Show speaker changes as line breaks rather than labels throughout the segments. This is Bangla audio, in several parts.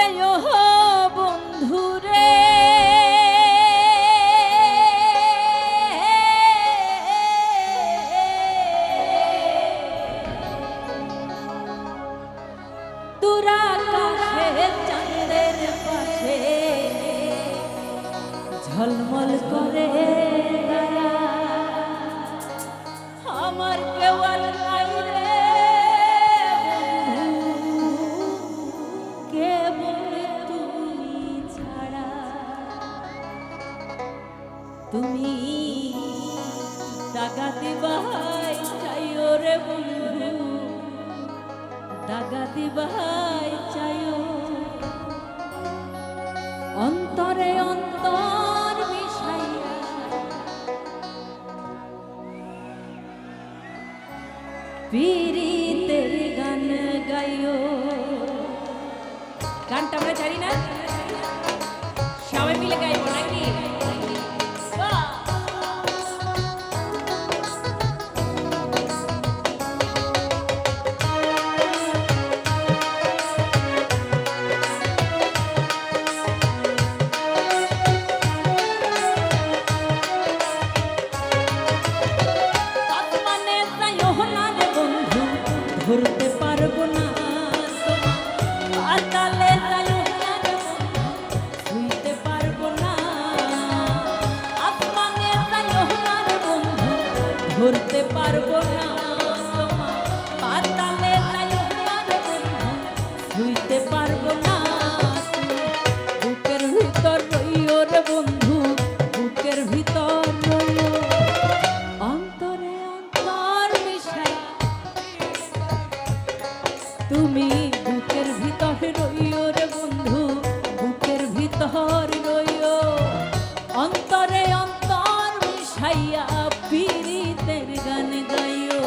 আরে ও বন্ধুরে দূরাকাশে চাঁদের পাশে ঝলমল করে আমার কেউ আর নাই রে কেবল তুমি ছাড়া। তুমি দাগা দিবাই চাইও রে বন্ধু, দাগা দিবাই চাইও অন্তরে অন্তর মিশাইয়া পীড়িতের গান গাইও। গানটা আমরা জানি না, সবাই মিলে গাইবো নাকি? ধরতে পারবো না পাতালে ছুঁইতে পারবো না, আসমানে বন্ধু ধরতে পারবো না, পাতালে ছুঁইতে পারবো না। বুকের ভিতর রইও রে বন্ধু, বুকের ভিতর রইও অন্তরে অন্তর মিশাই তুমি বুকের ভিতর রইও রে বন্ধু, বুকের ভিতর রইও অন্তরে অন্তর মিশাইয়া পীড়িতের গান গাইও।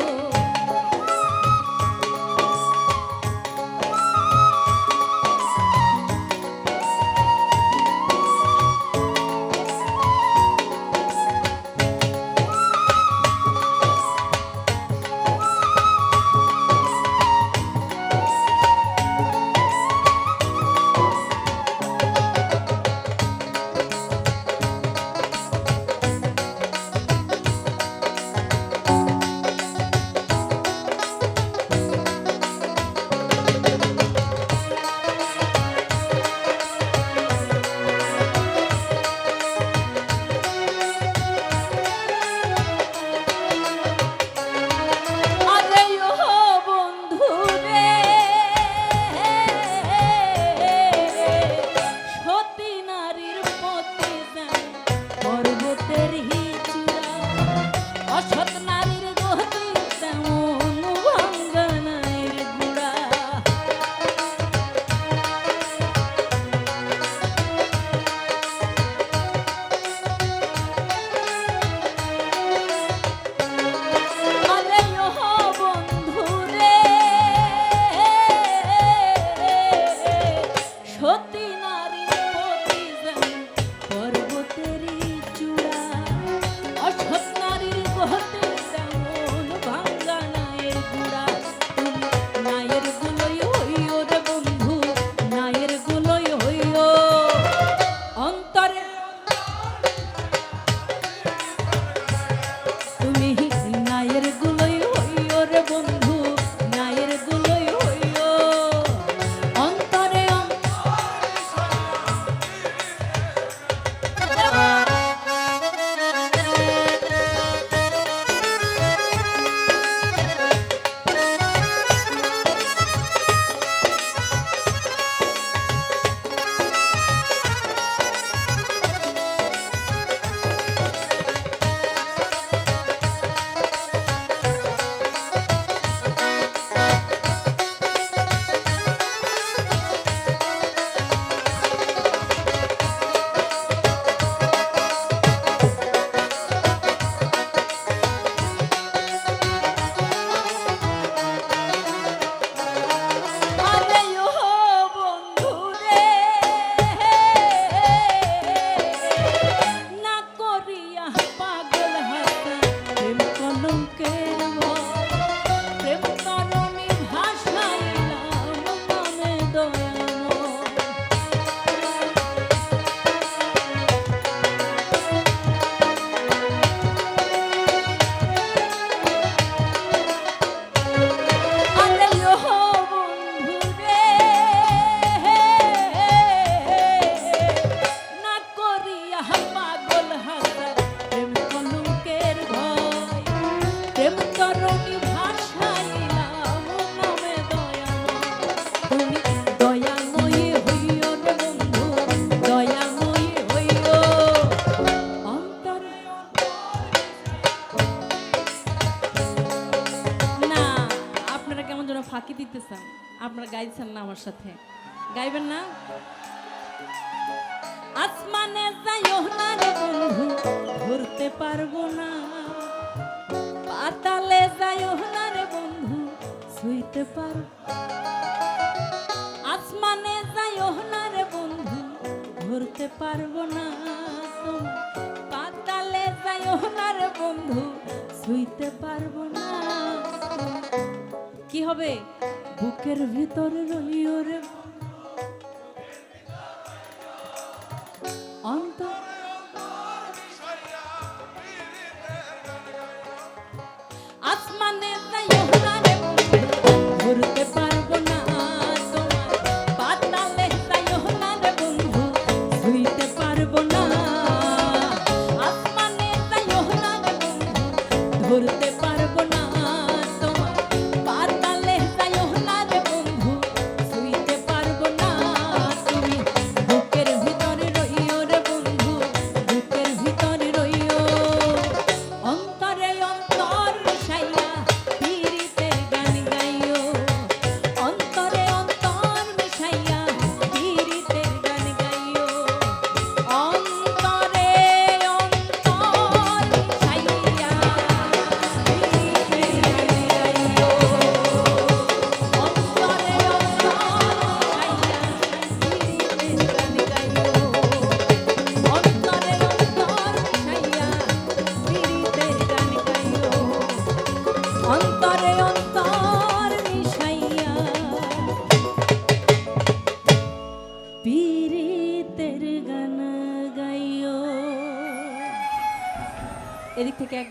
গাইছেন না আমার সাথে, গাইবেন না? আসমানে যাইও না রে বন্ধু, ধরতে পারবো না। পাতালে যাইও না রে বন্ধু, ছুঁইতে পারবো। আসমানে যাইও না রে বন্ধু, ধরতে পারবো না। পাতালে যাইও না রে বন্ধু, ছুঁইতে পারবো না। কি হবে? বুকের ভিতরে রইও রে অন্তর। আসমানে যাইও না রে বন্ধু, ধরতে পারবো না। তোমার পাতালে যাইও না রে বন্ধু, ছুঁইতে পারবো না। আসমানে যাইও না রে বন্ধু, ধরতে পারবো না। তোমার পাতালে যাইও না রে বন্ধু, ছুঁইতে পারবো না। তুমি বুকের ভিতরে রইও রে বন্ধু, বুকের ভিতরে রইও। অন্তরে অন্তর মিশাইয়া পীরিতের গান গাইও। অন্তরে অন্তর মিশাইয়া পীরিতের গান গাইও। অন্তরে অন্তর মিশাইয়া পীরিতের গান গাইও। অন্তরে অন্তর মিশাইয়া পীরিতের গান গাইও। অন্তরে অন্তর মিশাইয়া পীরিতের গান গাইও। এদিক থেকে এক